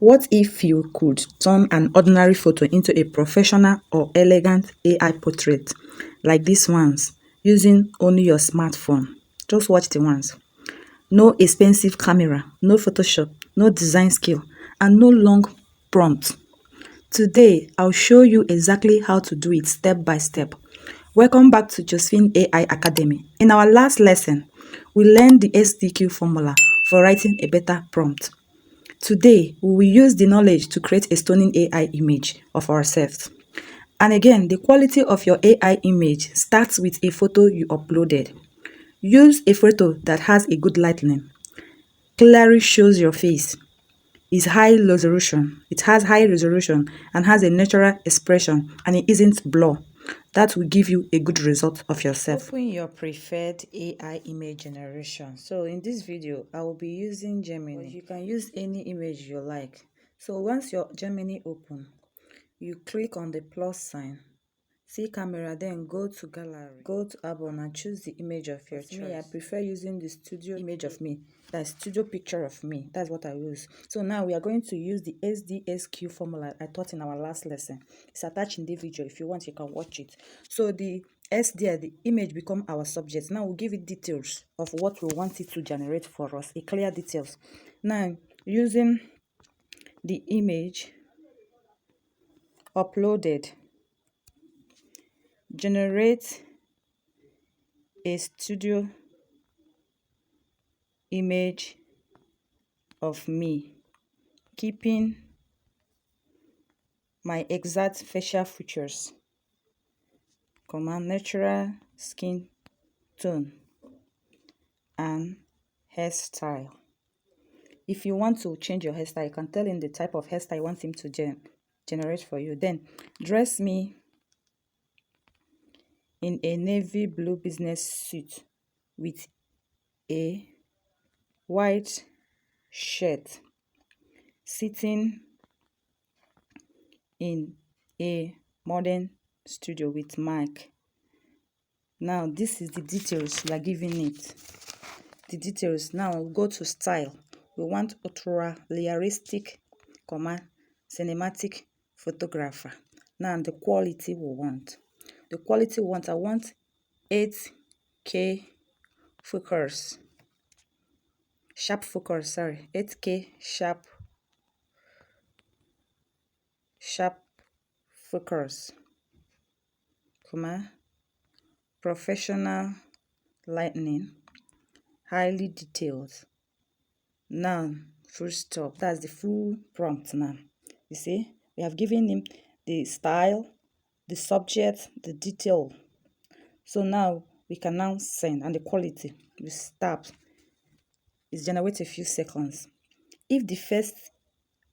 What if you could turn an ordinary photo into a professional or elegant AI portrait, like these ones, using only your smartphone? Just watch the ones. No expensive camera, no Photoshop, no design skill, and no long prompt. Today, I'll show you exactly how to do it step by step. Welcome back to Josephine AI Academy. In our last lesson, we learned the SDQ formula for writing a better prompt. Today, we will use the knowledge to create a stunning AI image of ourselves. And again, the quality of your AI image starts with a photo you uploaded. Use a photo that has a good lighting, clearly shows your face, is high resolution. It has high resolution and has a natural expression, and it isn't blur. That will give you a good result of yourself. Open your preferred AI image generation. So in this video, I will be using Gemini. You can use any image you like. So once your Gemini open, you click on the plus sign, see camera, then go to gallery, go to album and choose the image of your choice. Me, I prefer using the studio image of me, that's studio picture of me. That's what I use. So now we are going to use the SDSQ formula I taught in our last lesson. It's attached in the video. If you want, you can watch it. So the SD, the image, become our subject. Now we'll give it details of what we want it to generate for us, a clear details. Now using the image uploaded, generate a studio image of me, keeping my exact facial features, natural skin tone and hairstyle. If you want to change your hairstyle, you can tell him the type of hairstyle you want him to generate for you. Then dress me in a navy blue business suit with a white shirt, sitting in a modern studio with mic. Now this is the details we are giving it. The details. Now we'll go to style. We want ultra realistic, cinematic photographer. Now the quality we want. The quality we want, I want 8K focus. Sharp focus, sorry. 8K sharp focus, professional lighting, highly detailed. Now full stop. That's the full prompt. Now you see we have given him the style, the subject, the detail. So now we can now send, and the quality we stop. It's generate a few seconds. If the first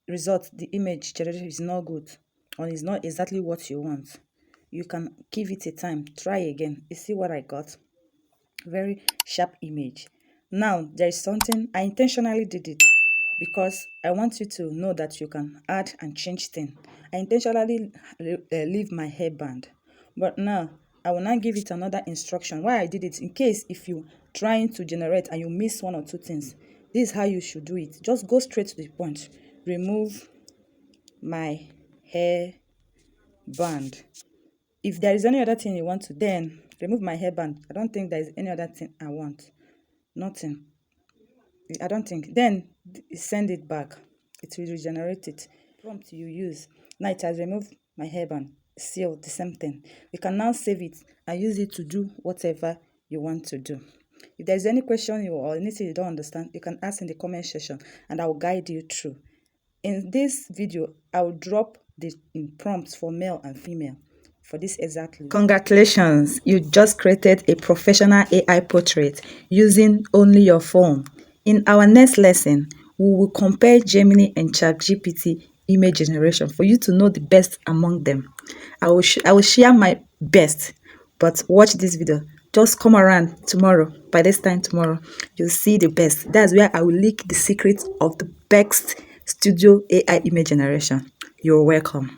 result, the image generated, is not good or is not exactly what you want, you can give it a time, try again. You see what I got? Very sharp image. Now there is something I intentionally did it because I want you to know that you can add and change things. I intentionally leave my hairband, but now I will not give it another instruction. Why I did it, in case if you trying to generate and you miss one or two things, this is how you should do it. Just go straight to the point. Remove my hair band. If there is any other thing you want to, then remove my hairband. I don't think there is any other thing I want. Nothing. I don't think. Then send it back. It will regenerate it. Prompt you use. Now it has removed my hairband. Still the same thing. You can now save it and use it to do whatever you want to do. If there's any question you or anything you don't understand, you can ask in the comment section and I will guide you through. In this video, I will drop the prompts for male and female for this exactly. Congratulations, you just created a professional AI portrait using only your phone. In our next lesson, we will compare Gemini and ChatGPT image generation for you to know the best among them. I will share my best, but watch this video. Just come around tomorrow. By this time tomorrow, you'll see the best. That's where I will leak the secret of the best studio AI image generation. You're welcome.